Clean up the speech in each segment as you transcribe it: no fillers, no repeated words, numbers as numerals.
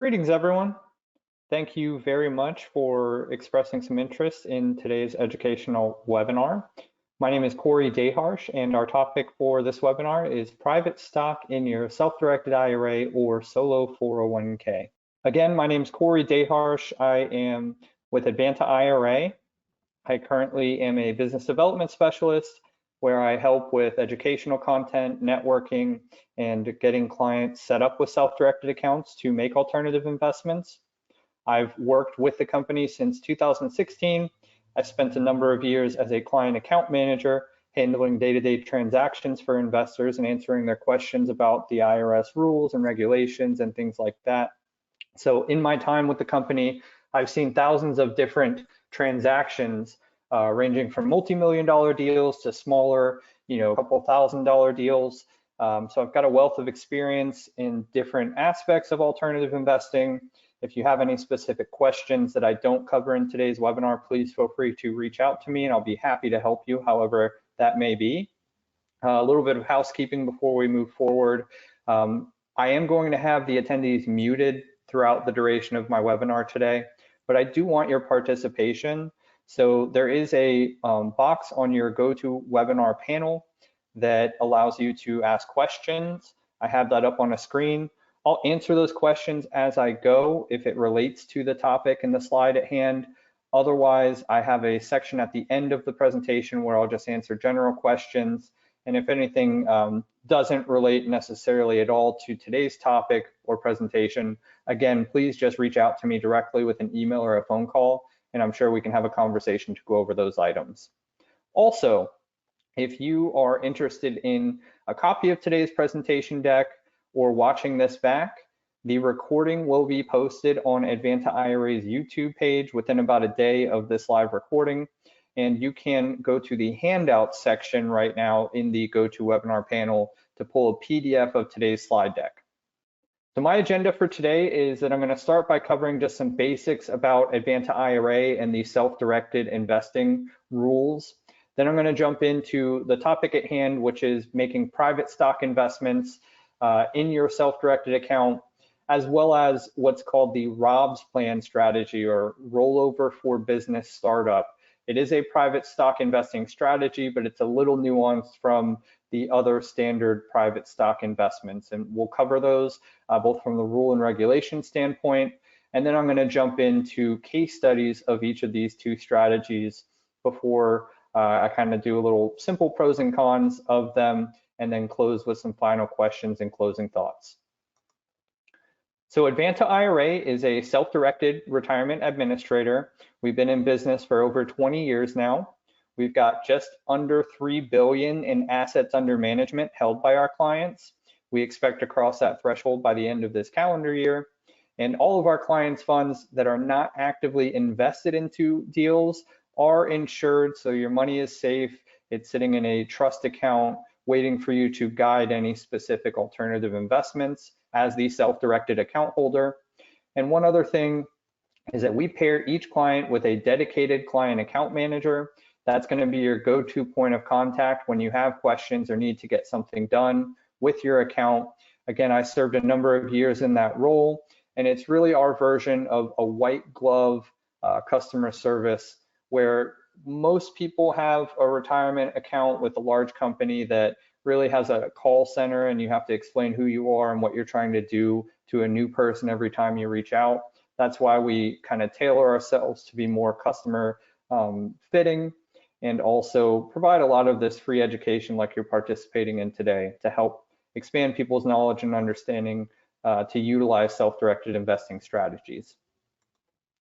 Greetings, everyone. Thank you very much for expressing some interest in today's educational webinar. My name is Corey Daharsh, and our topic for this webinar is private stock in your self-directed IRA or solo 401k. Again, my name is Corey Daharsh. I am with Advanta IRA. I currently am a business development specialist where I help with educational content, networking, and getting clients set up with self-directed accounts to make alternative investments. I've worked with the company since 2016. I spent a number of years as a client account manager, handling day-to-day transactions for investors and answering their questions about the IRS rules and regulations and things like that. So in my time with the company, I've seen thousands of different transactions ranging from multi-million-dollar deals to smaller, couple $1,000 deals. So I've got a wealth of experience in different aspects of alternative investing. If you have any specific questions that I don't cover in today's webinar, please feel free to reach out to me and I'll be happy to help you however that may be. A little bit of housekeeping before we move forward. I am going to have the attendees muted throughout the duration of my webinar today, but I do want your participation. So there is a box on your GoToWebinar panel that allows you to ask questions. I have that up on a screen. I'll answer those questions as I go if it relates to the topic in the slide at hand. Otherwise, I have a section at the end of the presentation where I'll just answer general questions. And if anything doesn't relate necessarily at all to today's topic or presentation, again, please just reach out to me directly with an email or a phone call, and I'm sure we can have a conversation to go over those items. Also, if you are interested in a copy of today's presentation deck or watching this back, the recording will be posted on Advanta IRA's YouTube page within about a day of this live recording. And you can go to the handouts section right now in the GoToWebinar panel to pull a PDF of today's slide deck. So my agenda for today is that I'm going to start by covering just some basics about Advanta IRA and the self-directed investing rules. Then I'm going to jump into the topic at hand, which is making private stock investments in your self-directed account, as well as what's called the ROBS plan strategy or rollover for business startup. It is a private stock investing strategy, but it's a little nuanced from the other standard private stock investments. And we'll cover those both from the rule and regulation standpoint. And then I'm going to jump into case studies of each of these two strategies before I kind of do a little simple pros and cons of them, and then close with some final questions and closing thoughts. So Advanta IRA is a self-directed retirement administrator. We've been in business for over 20 years now. We've got just under $3 billion in assets under management held by our clients. We expect to cross that threshold by the end of this calendar year. And all of our clients' funds that are not actively invested into deals are insured, so your money is safe. It's sitting in a trust account waiting for you to guide any specific alternative investments as the self-directed account holder. And one other thing is that we pair each client with a dedicated client account manager. That's going to be your go-to point of contact when you have questions or need to get something done with your account. Again, I served a number of years in that role, and it's really our version of a white glove customer service where most people have a retirement account with a large company that really has a call center and you have to explain who you are and what you're trying to do to a new person every time you reach out. That's why we kind of tailor ourselves to be more customer fitting and also provide a lot of this free education like you're participating in today to help expand people's knowledge and understanding to utilize self-directed investing strategies.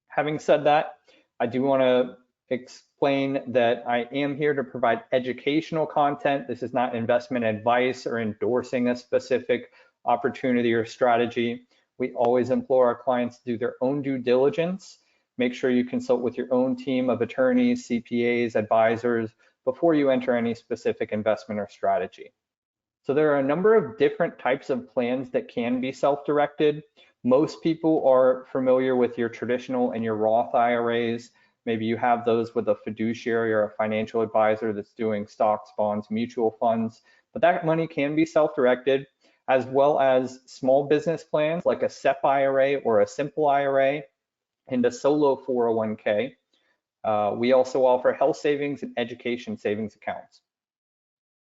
Having said that, I do want to explain that I am here to provide educational content. This is not investment advice or endorsing a specific opportunity or strategy. We always implore our clients to do their own due diligence. Make sure you consult with your own team of attorneys, CPAs, advisors before you enter any specific investment or strategy. So there are a number of different types of plans that can be self-directed. Most people are familiar with your traditional and your Roth IRAs. Maybe you have those with a fiduciary or a financial advisor that's doing stocks, bonds, mutual funds, but that money can be self-directed. as well as small business plans like a SEP IRA or a simple IRA and a solo 401k. We also offer health savings and education savings accounts.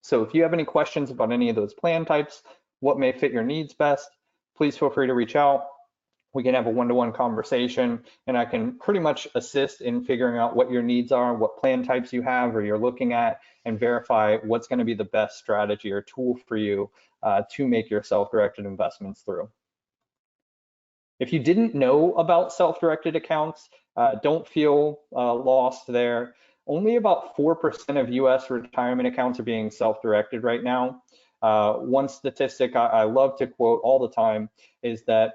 So if you have any questions about any of those plan types, what may fit your needs best, please feel free to reach out. We can have a one-to-one conversation, and I can pretty much assist in figuring out what your needs are, what plan types you have or you're looking at, and verify what's going to be the best strategy or tool for you to make your self-directed investments through. If you didn't know about self-directed accounts, don't feel lost there. Only about 4% of US retirement accounts are being self-directed right now. One statistic I love to quote all the time is that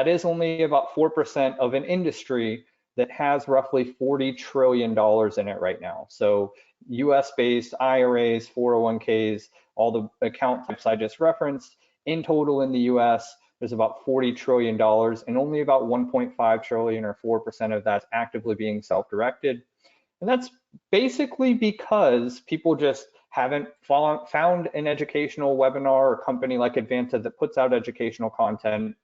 is only about 4% of an industry that has roughly $40 trillion in it right now. So US-based IRAs, 401ks, all the account types I just referenced, in total in the US, there's about $40 trillion and only about 1.5 trillion or 4% of that's actively being self-directed. And that's basically because people just haven't found an educational webinar or company like Advanta that puts out educational content,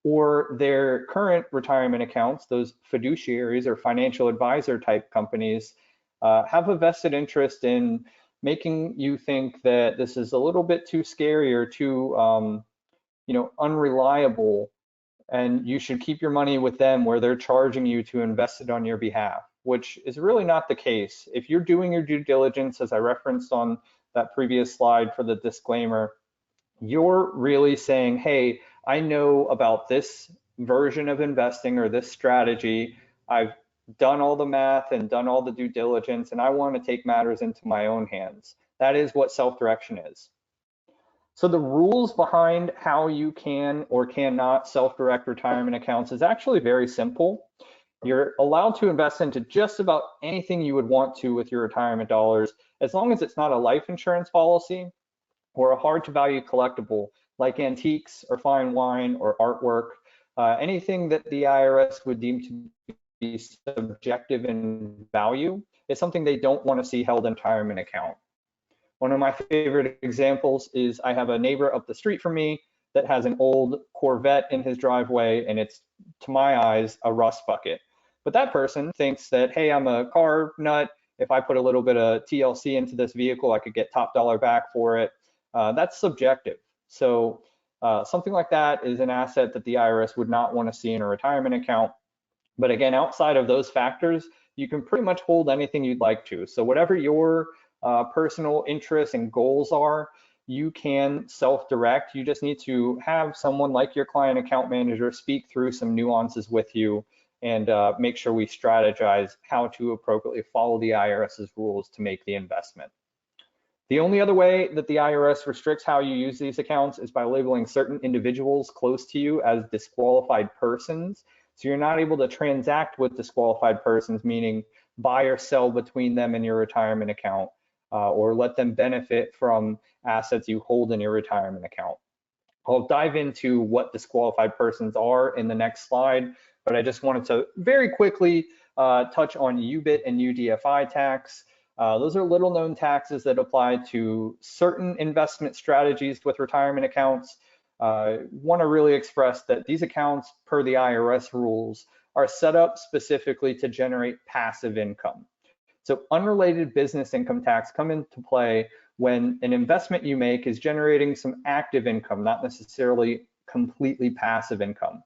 or their current retirement accounts, those fiduciaries or financial advisor type companies, have a vested interest in making you think that this is a little bit too scary or too unreliable, and you should keep your money with them where they're charging you to invest it on your behalf, which is really not the case. If you're doing your due diligence, as I referenced on that previous slide for the disclaimer, you're really saying, hey, I know about this version of investing or this strategy. I've done all the math and done all the due diligence, and I want to take matters into my own hands. That is what self-direction is. So the rules behind how you can or cannot self-direct retirement accounts is actually very simple. You're allowed to invest into just about anything you would want to with your retirement dollars, as long as it's not a life insurance policy or a hard to value collectible like antiques or fine wine or artwork. Anything that the IRS would deem to be subjective in value is something they don't want to see held in a retirement account. One of my favorite examples is I have a neighbor up the street from me that has an old Corvette in his driveway, and it's, to my eyes, a rust bucket. But that person thinks that, hey, I'm a car nut. If I put a little bit of TLC into this vehicle, I could get top dollar back for it. That's subjective. So something like that is an asset that the IRS would not want to see in a retirement account. But again, outside of those factors, you can pretty much hold anything you'd like to. So whatever your personal interests and goals are, you can self-direct. You just need to have someone like your client account manager speak through some nuances with you and make sure we strategize how to appropriately follow the IRS's rules to make the investment. The only other way that the IRS restricts how you use these accounts is by labeling certain individuals close to you as disqualified persons. So you're not able to transact with disqualified persons, meaning buy or sell between them and your retirement account, or let them benefit from assets you hold in your retirement account. I'll dive into what disqualified persons are in the next slide, but I just wanted to very quickly touch on UBIT and UDFI tax. Those are little known taxes that apply to certain investment strategies with retirement accounts. Want to really express that these accounts, per the IRS rules, are set up specifically to generate passive income. So unrelated business income tax come into play when an investment you make is generating some active income, not necessarily completely passive income.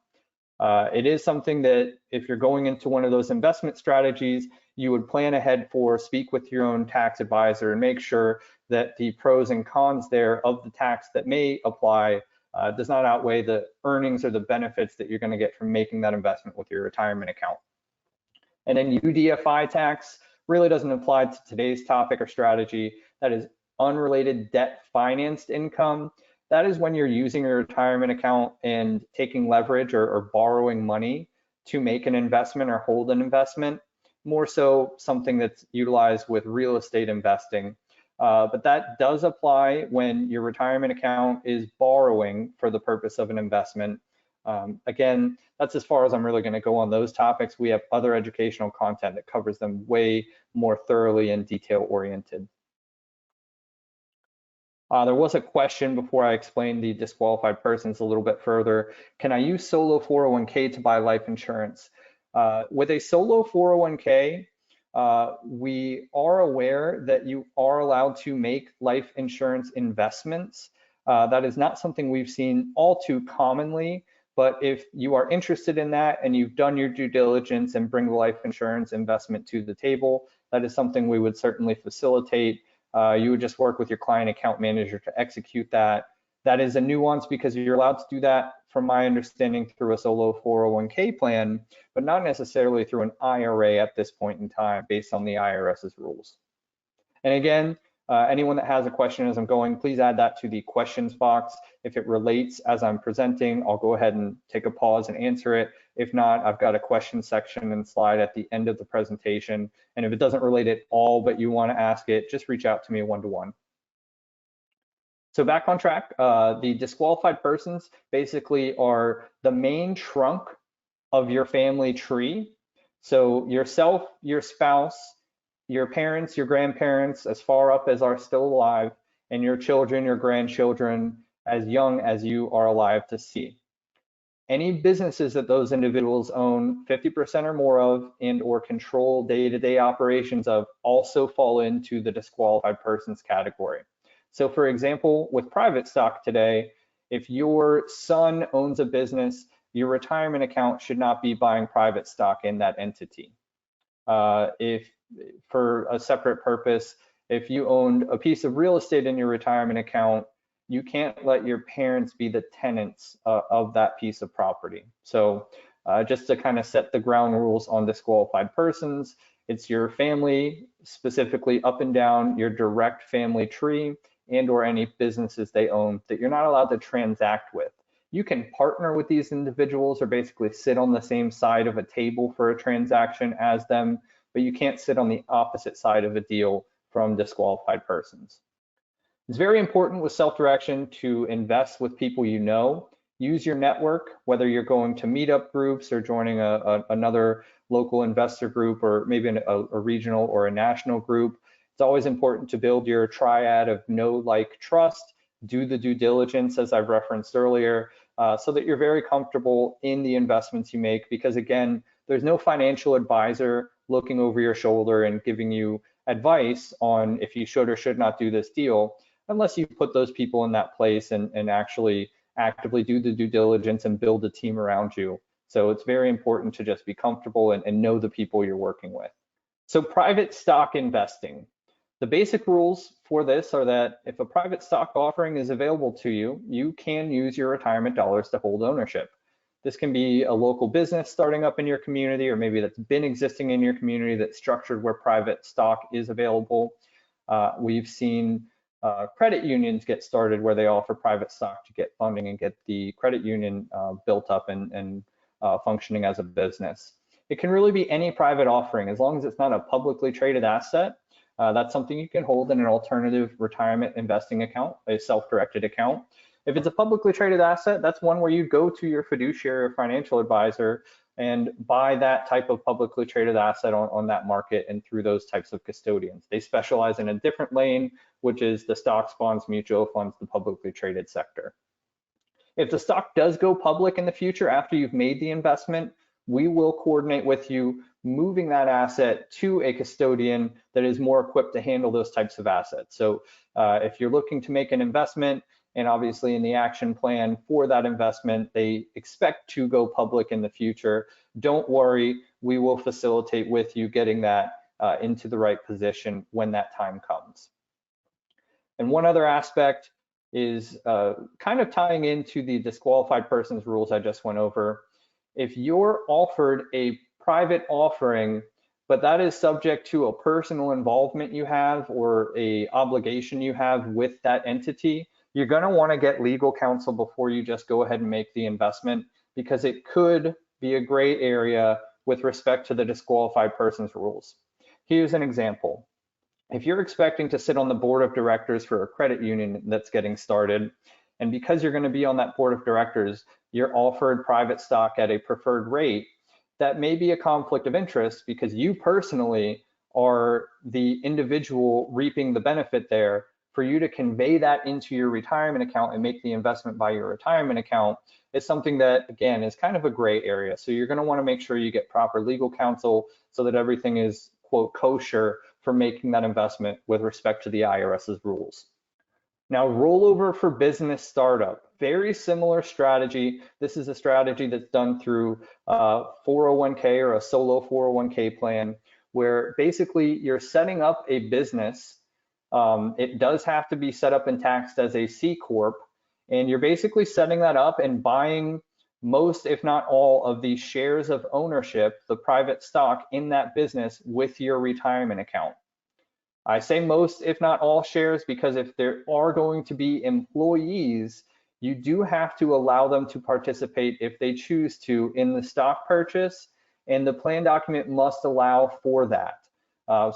It is something that if you're going into one of those investment strategies, you would plan ahead for, speak with your own tax advisor and make sure that the pros and cons there of the tax that may apply does not outweigh the earnings or the benefits that you're going to get from making that investment with your retirement account. And then UDFI tax really doesn't apply to today's topic or strategy. That is unrelated debt financed income. That is when you're using your retirement account and taking leverage or borrowing money to make an investment or hold an investment, more so something that's utilized with real estate investing. But that does apply when your retirement account is borrowing for the purpose of an investment. Again, that's as far as I'm really going to go on those topics. We have other educational content that covers them way more thoroughly and detail oriented. There was a question before I explained the disqualified persons a little bit further. Can I use solo 401k to buy life insurance? With a solo 401k, we are aware that you are allowed to make life insurance investments. That is not something we've seen all too commonly, but if you are interested in that and you've done your due diligence and bring the life insurance investment to the table, that is something we would certainly facilitate. You would just work with your client account manager to execute that. That is a nuance because you're allowed to do that, from my understanding, through a solo 401k plan, but not necessarily through an IRA at this point in time based on the IRS's rules. And again, anyone that has a question as I'm going, please add that to the questions box. If it relates as I'm presenting, I'll go ahead and take a pause and answer it. If not, I've got a question section and slide at the end of the presentation. And if it doesn't relate at all, but you want to ask it, just reach out to me one-to-one. So back on track, the disqualified persons basically are the main trunk of your family tree. So yourself, your spouse, your parents, your grandparents, as far up as are still alive, and your children, your grandchildren, as young as you are alive to see. Any businesses that those individuals own 50% or more of and or control day-to-day operations of also fall into the disqualified persons category. So for example, with private stock today, if your son owns a business, your retirement account should not be buying private stock in that entity. If for a separate purpose, if you owned a piece of real estate in your retirement account, you can't let your parents be the tenants of that piece of property. So just to kind of set the ground rules on disqualified persons, it's your family, specifically up and down your direct family tree, and or any businesses they own that you're not allowed to transact with. You can partner with these individuals or basically sit on the same side of a table for a transaction as them, but you can't sit on the opposite side of a deal from disqualified persons. It's very important with self-direction to invest with people you know. Use your network, whether you're going to meetup groups or joining another local investor group, or maybe a regional or a national group. It's always important to build your triad of know, like, trust, do the due diligence, as I've referenced earlier, so that you're very comfortable in the investments you make, because again, there's no financial advisor looking over your shoulder and giving you advice on if you should or should not do this deal, unless you put those people in that place and actually actively do the due diligence and build a team around you. So it's very important to just be comfortable and know the people you're working with. So private stock investing. The basic rules for this are that if a private stock offering is available to you, you can use your retirement dollars to hold ownership. This can be a local business starting up in your community, or maybe that's been existing in your community that's structured where private stock is available. We've seen credit unions get started where they offer private stock to get funding and get the credit union built up and functioning as a business. It can really be any private offering, as long as it's not a publicly traded asset. That's something you can hold in an alternative retirement investing account, a self-directed account. If it's a publicly traded asset, that's one where you go to your fiduciary or financial advisor and buy that type of publicly traded asset on that market and through those types of custodians. They specialize in a different lane, which is the stocks, bonds, mutual funds, the publicly traded sector. If the stock does go public in the future after you've made the investment, we will coordinate with you moving that asset to a custodian that is more equipped to handle those types of assets. So if you're looking to make an investment, and obviously in the action plan for that investment, they expect to go public in the future, don't worry, we will facilitate with you getting that into the right position when that time comes. And one other aspect is kind of tying into the disqualified persons rules I just went over. If you're offered a private offering, but that is subject to a personal involvement you have or a obligation you have with that entity, you're going to want to get legal counsel before you just go ahead and make the investment, because it could be a gray area with respect to the disqualified persons rules. Here's an example. If you're expecting to sit on the board of directors for a credit union that's getting started, and because you're going to be on that board of directors, you're offered private stock at a preferred rate, that may be a conflict of interest because you personally are the individual reaping the benefit there for you to convey that into your retirement account and make the investment by your retirement account is something that, again, is kind of a gray area. So you're going to want to make sure you get proper legal counsel so that everything is, quote, kosher for making that investment with respect to the IRS's rules. Now, rollover for business startup, very similar strategy. This is a strategy that's done through 401k or a solo 401k plan, where basically you're setting up a business. It does have to be set up and taxed as a C Corp, and you're basically setting that up and buying most, if not all, of the shares of ownership, the private stock in that business with your retirement account. I say most, if not all shares, because if there are going to be employees, you do have to allow them to participate if they choose to in the stock purchase, and the plan document must allow for that.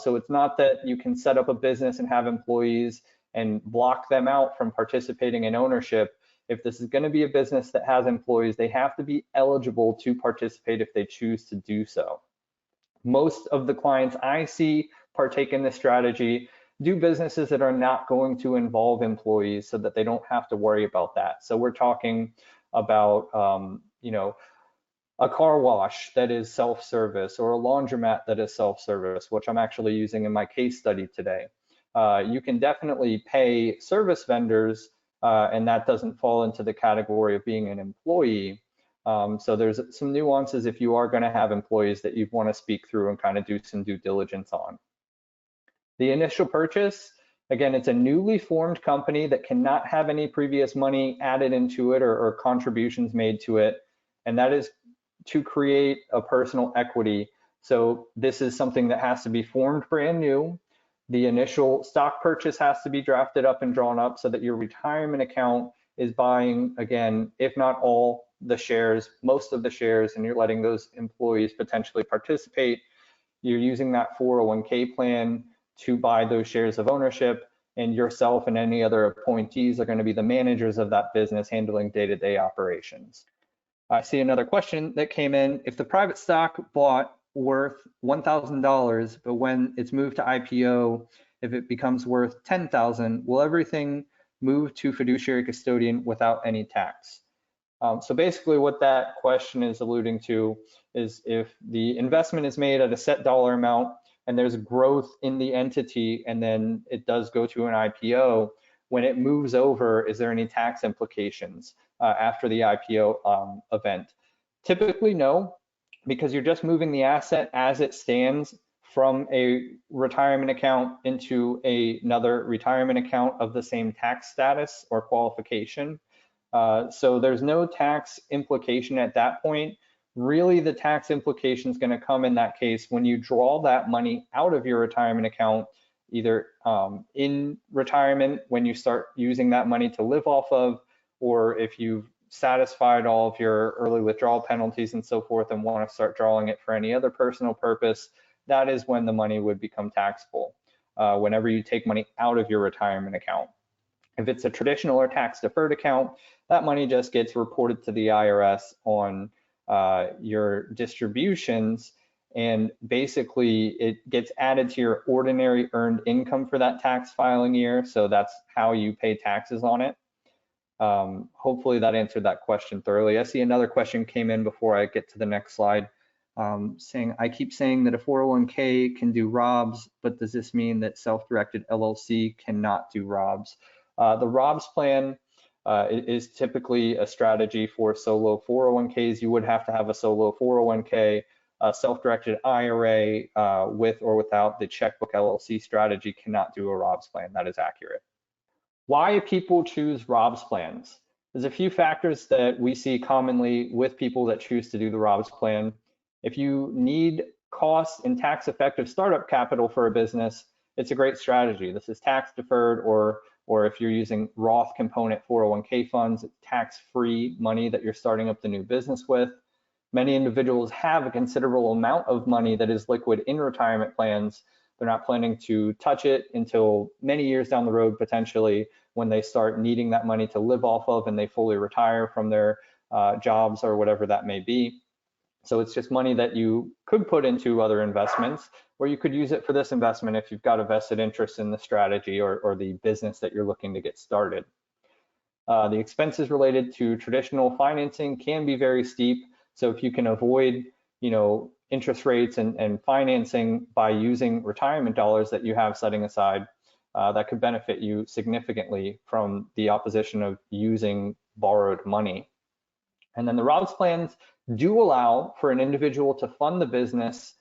So it's not that you can set up a business and have employees and block them out from participating in ownership. If this is going to be a business that has employees, they have to be eligible to participate if they choose to do so. Most of the clients I see partake in this strategy do businesses that are not going to involve employees so that they don't have to worry about that. So we're talking about, a car wash that is self-service or a laundromat that is self-service, which I'm actually using in my case study today. You can definitely pay service vendors, and that doesn't fall into the category of being an employee. So there's some nuances if you are going to have employees that you want to speak through and kind of do some due diligence on. The initial purchase, again, it's a newly formed company that cannot have any previous money added into it or contributions made to it, and that is to create a personal equity. So this is something that has to be formed brand new. The initial stock purchase has to be drafted up and drawn up so that your retirement account is buying, again, if not all the shares, most of the shares, and you're letting those employees potentially participate. You're using that 401k plan to buy those shares of ownership, and yourself and any other appointees are going to be the managers of that business handling day-to-day operations. I see another question that came in. If the private stock bought worth $1,000, but when it's moved to IPO, if it becomes worth $10,000, will everything move to fiduciary custodian without any tax? So basically what that question is alluding to is if the investment is made at a set dollar amount and there's growth in the entity and then it does go to an IPO, when it moves over, is there any tax implications after the IPO event? Typically no, because you're just moving the asset as it stands from a retirement account into another retirement account of the same tax status or qualification. So there's no tax implication at that point. Really, the tax implication is going to come in that case when you draw that money out of your retirement account, either in retirement when you start using that money to live off of, or if you've satisfied all of your early withdrawal penalties and so forth and want to start drawing it for any other personal purpose, that is when the money would become taxable, whenever you take money out of your retirement account. If it's a traditional or tax deferred account, that money just gets reported to the IRS on your distributions, and basically it gets added to your ordinary earned income for that tax filing year. So that's how you pay taxes on it. Hopefully that answered that question thoroughly. I see another question came in before I get to the next slide, saying, I keep saying that a 401k can do ROBs, but does this mean that self-directed LLC cannot do ROBs? The ROBs plan is typically a strategy for solo 401ks. You would have to have a solo 401k, a self-directed IRA with or without the checkbook LLC strategy cannot do a ROBs plan. That is accurate. Why people choose ROBs plans? There's a few factors that we see commonly with people that choose to do the ROBs plan. If you need cost and tax effective startup capital for a business, it's a great strategy. This is tax deferred, or if you're using Roth component 401k funds, it's tax-free money that you're starting up the new business with. Many individuals have a considerable amount of money that is liquid in retirement plans. They're not planning to touch it until many years down the road, potentially, when they start needing that money to live off of and they fully retire from their jobs or whatever that may be. So it's just money that you could put into other investments, or you could use it for this investment if you've got a vested interest in the strategy or the business that you're looking to get started. The expenses related to traditional financing can be very steep. So if you can avoid, interest rates and financing by using retirement dollars that you have setting aside, that could benefit you significantly from the opposition of using borrowed money. And then the ROBS plans do allow for an individual to fund the business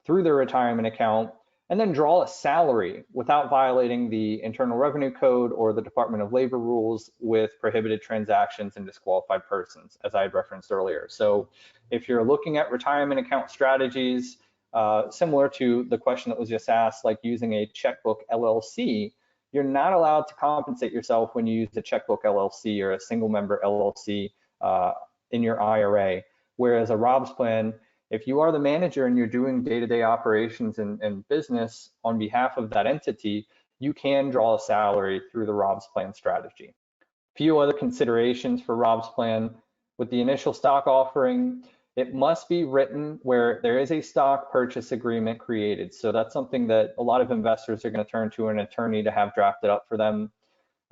through their retirement account and then draw a salary without violating the Internal Revenue Code or the Department of Labor rules with prohibited transactions and disqualified persons, as I had referenced earlier. So if you're looking at retirement account strategies, similar to the question that was just asked, like using a checkbook LLC, you're not allowed to compensate yourself when you use a checkbook LLC or a single member LLC in your IRA. Whereas a ROBS plan, if you are the manager and you're doing day-to-day operations and business on behalf of that entity, you can draw a salary through the ROBS plan strategy. A few other considerations for ROBS plan. With the initial stock offering, it must be written where there is a stock purchase agreement created. So that's something that a lot of investors are going to turn to an attorney to have drafted up for them.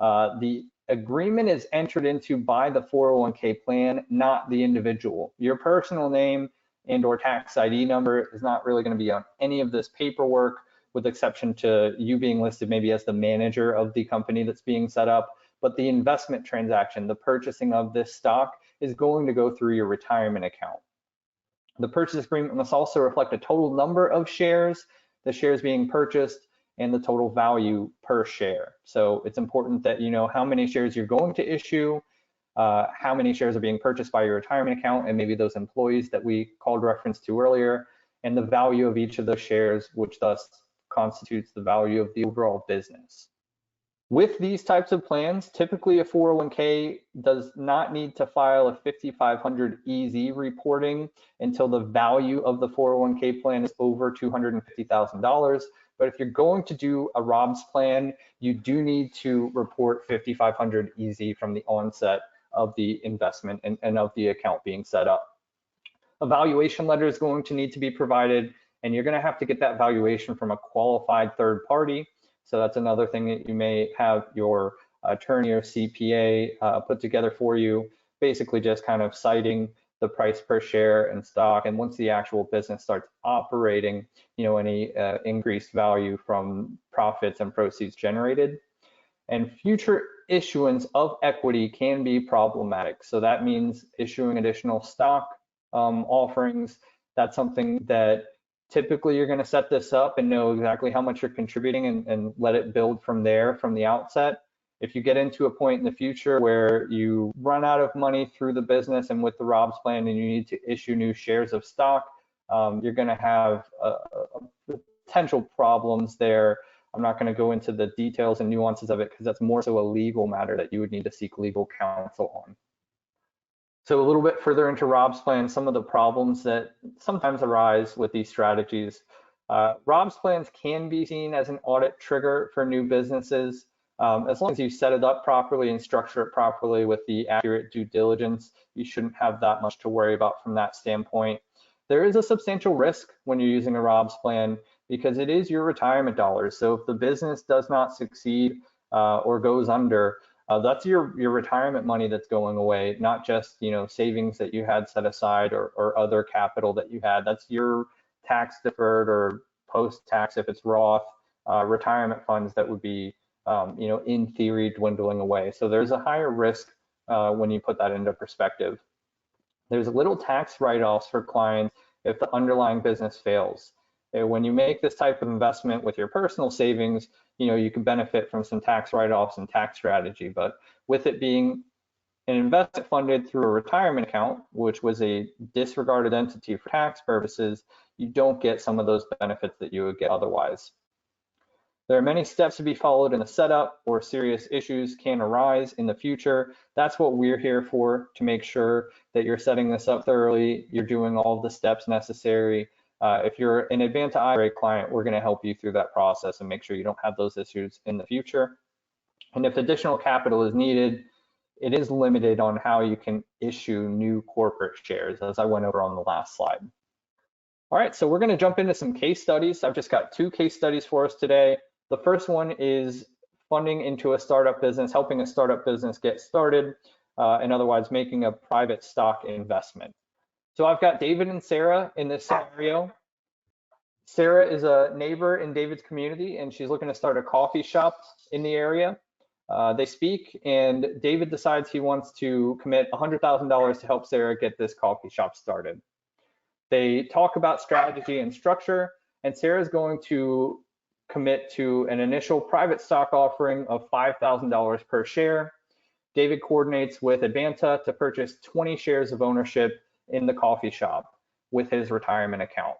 The agreement is entered into by the 401k plan, not the individual. Your personal name and or tax ID number is not really going to be on any of this paperwork, with exception to you being listed maybe as the manager of the company that's being set up. But the investment transaction, the purchasing of this stock, is going to go through your retirement account. The purchase agreement must also reflect a total number of shares, the shares being purchased, and the total value per share. So it's important that you know how many shares you're going to issue, how many shares are being purchased by your retirement account, and maybe those employees that we called reference to earlier, and the value of each of those shares, which thus constitutes the value of the overall business. With these types of plans, typically a 401k does not need to file a 5500 EZ reporting until the value of the 401k plan is over $250,000. But if you're going to do a ROBS plan, you do need to report 5500 EZ from the onset of the investment and of the account being set up. A valuation letter is going to need to be provided, and you're going to have to get that valuation from a qualified third party. So that's another thing that you may have your attorney or CPA put together for you, basically just kind of citing the price per share and stock. And once the actual business starts operating, any increased value from profits and proceeds generated. And future issuance of equity can be problematic. So that means issuing additional stock offerings. That's something that typically you're going to set this up and know exactly how much you're contributing and let it build from there from the outset. If you get into a point in the future where you run out of money through the business and with the ROBS plan and you need to issue new shares of stock, you're going to have potential problems there. I'm not going to go into the details and nuances of it because that's more so a legal matter that you would need to seek legal counsel on. So a little bit further into ROBS plans, some of the problems that sometimes arise with these strategies. ROBS plans can be seen as an audit trigger for new businesses. As long as you set it up properly and structure it properly with the accurate due diligence, you shouldn't have that much to worry about from that standpoint. There is a substantial risk when you're using a ROBS plan because it is your retirement dollars. So if the business does not succeed or goes under, that's your retirement money that's going away, not just savings that you had set aside or other capital that you had. That's your tax deferred or post-tax, if it's Roth, retirement funds that would be in theory dwindling away. So there's a higher risk when you put that into perspective. There's little tax write-offs for clients if the underlying business fails. When you make this type of investment with your personal savings, you can benefit from some tax write-offs and tax strategy. But with it being an investment funded through a retirement account, which was a disregarded entity for tax purposes, you don't get some of those benefits that you would get otherwise. There are many steps to be followed in the setup, or serious issues can arise in the future. That's what we're here for, to make sure that you're setting this up thoroughly, you're doing all the steps necessary. If you're an Advanta IRA client, we're going to help you through that process and make sure you don't have those issues in the future. And if additional capital is needed, it is limited on how you can issue new corporate shares, as I went over on the last slide. All right, so we're going to jump into some case studies. I've just got 2 case studies for us today. The first one is funding into a startup business, helping a startup business get started, and otherwise making a private stock investment. So I've got David and Sarah in this scenario. Sarah is a neighbor in David's community, and she's looking to start a coffee shop in the area. They speak, and David decides he wants to commit $100,000 to help Sarah get this coffee shop started. They talk about strategy and structure, and Sarah's going to commit to an initial private stock offering of $5,000 per share. David coordinates with Advanta to purchase 20 shares of ownership in the coffee shop with his retirement account.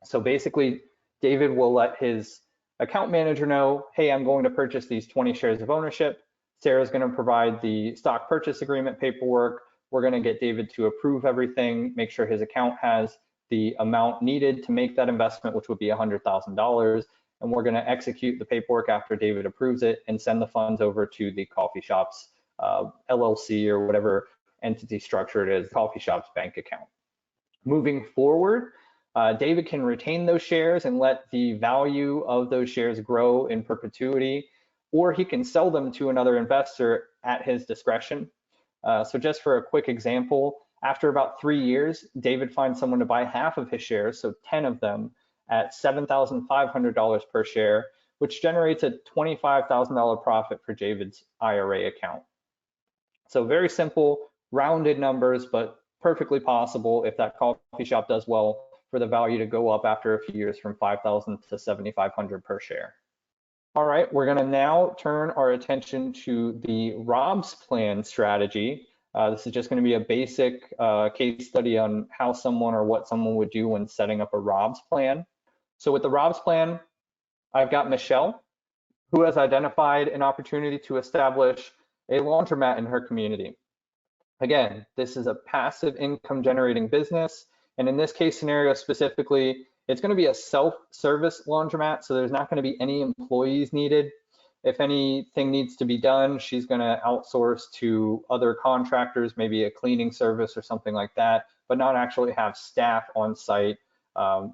So basically, David will let his account manager know, hey, I'm going to purchase these 20 shares of ownership. Sarah's going to provide the stock purchase agreement paperwork. We're going to get David to approve everything, make sure his account has the amount needed to make that investment, which would be $100,000. And we're going to execute the paperwork after David approves it and send the funds over to the coffee shop's LLC or whatever entity structure it is, coffee shop's bank account. Moving forward, David can retain those shares and let the value of those shares grow in perpetuity, or he can sell them to another investor at his discretion. So just for a quick example, after about 3 years, David finds someone to buy half of his shares, so 10 of them, at $7,500 per share, which generates a $25,000 profit for David's IRA account. So very simple, rounded numbers, but perfectly possible if that coffee shop does well for the value to go up after a few years from $5,000 to $7,500 per share. All right, we're going to now turn our attention to the ROBS plan strategy. This is just going to be a basic case study on how someone or what someone would do when setting up a ROBS plan. So with the ROBS plan, I've got Michelle, who has identified an opportunity to establish a laundromat in her community. Again, this is a passive income generating business. And in this case scenario specifically, it's going to be a self-service laundromat, so there's not going to be any employees needed. If anything needs to be done, she's going to outsource to other contractors, maybe a cleaning service or something like that, but not actually have staff on site,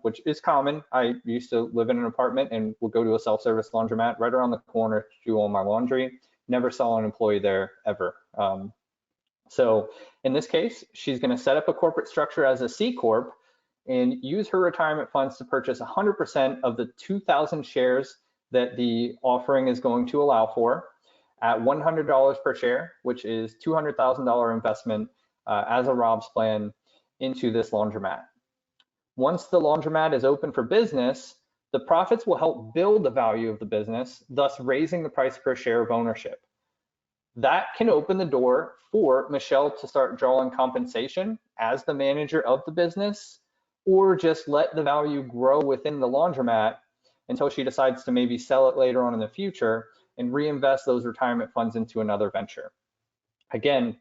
which is common. I used to live in an apartment and would go to a self-service laundromat right around the corner to do all my laundry. Never saw an employee there ever. So in this case, she's going to set up a corporate structure as a C Corp and use her retirement funds to purchase 100% of the 2,000 shares that the offering is going to allow for at $100 per share, which is $200,000 investment as a ROBS plan into this laundromat. Once the laundromat is open for business, the profits will help build the value of the business, thus raising the price per share of ownership. That can open the door for Michelle to start drawing compensation as the manager of the business, or just let the value grow within the laundromat until she decides to maybe sell it later on in the future and reinvest those retirement funds into another venture. Again,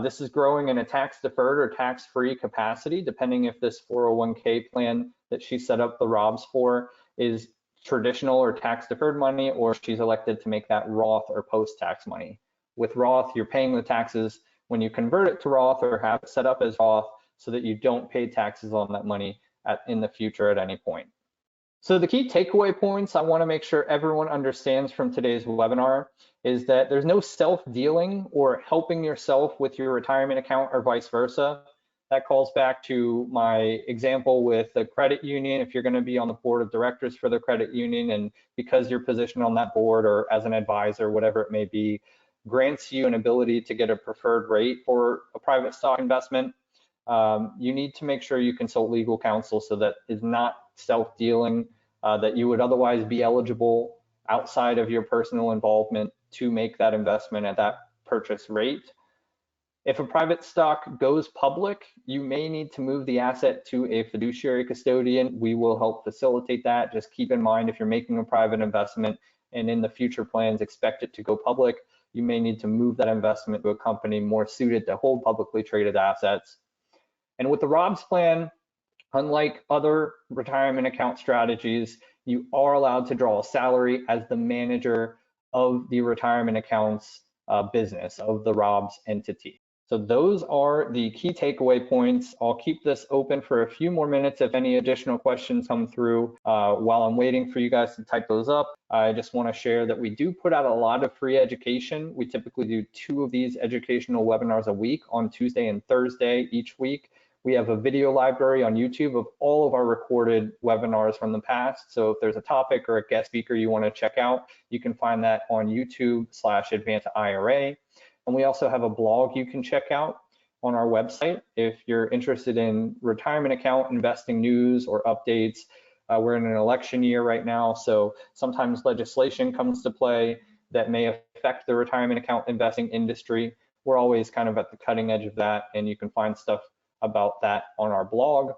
this is growing in a tax-deferred or tax-free capacity, depending if this 401k plan that she set up the ROBS for is traditional or tax-deferred money, or she's elected to make that Roth or post-tax money. With Roth, you're paying the taxes when you convert it to Roth or have it set up as Roth so that you don't pay taxes on that money in the future at any point. So the key takeaway points I want to make sure everyone understands from today's webinar is that there's no self-dealing or helping yourself with your retirement account or vice versa. That calls back to my example with the credit union. If you're going to be on the board of directors for the credit union, and because you're positioned on that board or as an advisor, whatever it may be, grants you an ability to get a preferred rate for a private stock investment, you need to make sure you consult legal counsel so that is not self-dealing, that you would otherwise be eligible outside of your personal involvement to make that investment at that purchase rate. If a private stock goes public, you may need to move the asset to a fiduciary custodian. We will help facilitate that. Just keep in mind, if you're making a private investment and in the future plans expect it to go public, you may need to move that investment to a company more suited to hold publicly traded assets. And with the ROBS plan, unlike other retirement account strategies, you are allowed to draw a salary as the manager of the retirement accounts business of the Rob's entity. So those are the key takeaway points. I'll keep this open for a few more minutes if any additional questions come through. While I'm waiting for you guys to type those up, I just want to share that we do put out a lot of free education. We typically do 2 of these educational webinars a week on Tuesday and Thursday each week. We have a video library on YouTube of all of our recorded webinars from the past. So if there's a topic or a guest speaker you want to check out, you can find that on YouTube/Advanta IRA. And we also have a blog you can check out on our website if you're interested in retirement account investing news or updates. We're in an election year right now, so sometimes legislation comes to play that may affect the retirement account investing industry. We're always kind of at the cutting edge of that, and you can find stuff about that on our blog.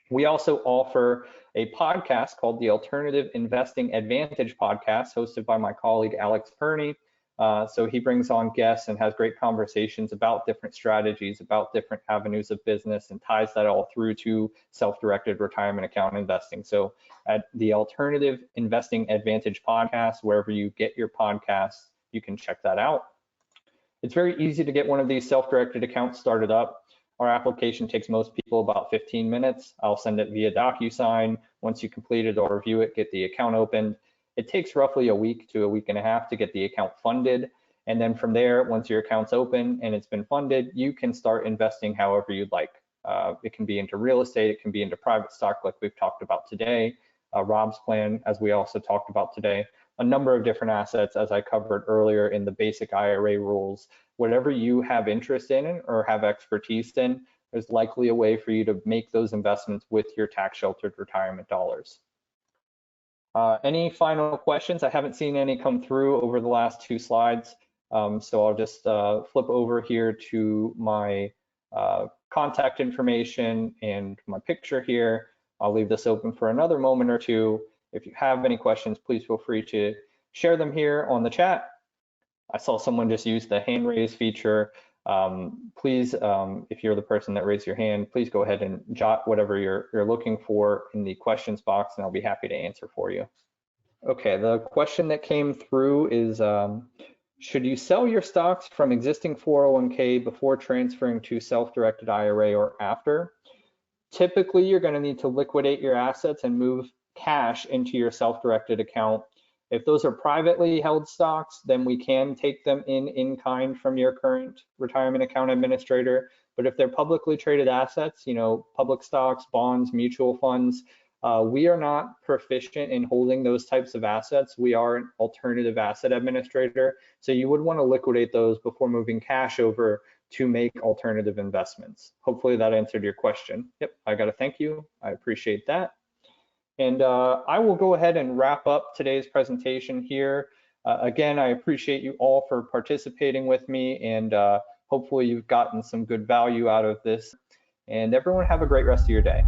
We also offer a podcast called the Alternative Investing Advantage Podcast, hosted by my colleague Alex Perney. So he brings on guests and has great conversations about different strategies, about different avenues of business, and ties that all through to self-directed retirement account investing. So at the Alternative Investing Advantage Podcast, wherever you get your podcasts, you can check that out. It's very easy to get one of these self-directed accounts started up. Our application takes most people about 15 minutes. I'll send it via DocuSign. Once you complete it or review it, get the account opened. It takes roughly a week to a week and a half to get the account funded. And then from there, once your account's open and it's been funded, you can start investing however you'd like. It can be into real estate, it can be into private stock like we've talked about today, Rob's plan, as we also talked about today, a number of different assets as I covered earlier in the basic IRA rules. Whatever you have interest in or have expertise in, there's likely a way for you to make those investments with your tax sheltered retirement dollars. Any final questions? I haven't seen any come through over the last 2 slides. So I'll just flip over here to my contact information and my picture here. I'll leave this open for another moment or two. If you have any questions, please feel free to share them here on the chat. I saw someone just use the hand raise feature. Please, if you're the person that raised your hand, please go ahead and jot whatever you're looking for in the questions box, and I'll be happy to answer for you. Okay, the question that came through is, should you sell your stocks from existing 401k before transferring to self-directed IRA or after? Typically, you're going to need to liquidate your assets and move cash into your self-directed account. If those are privately held stocks, then we can take them in kind from your current retirement account administrator. But if they're publicly traded assets, public stocks, bonds, mutual funds, we are not proficient in holding those types of assets. We are an alternative asset administrator. So you would want to liquidate those before moving cash over to make alternative investments. Hopefully that answered your question. Yep, I got to thank you. I appreciate that. And I will go ahead and wrap up today's presentation here. Again, I appreciate you all for participating with me, and hopefully you've gotten some good value out of this. And everyone have a great rest of your day.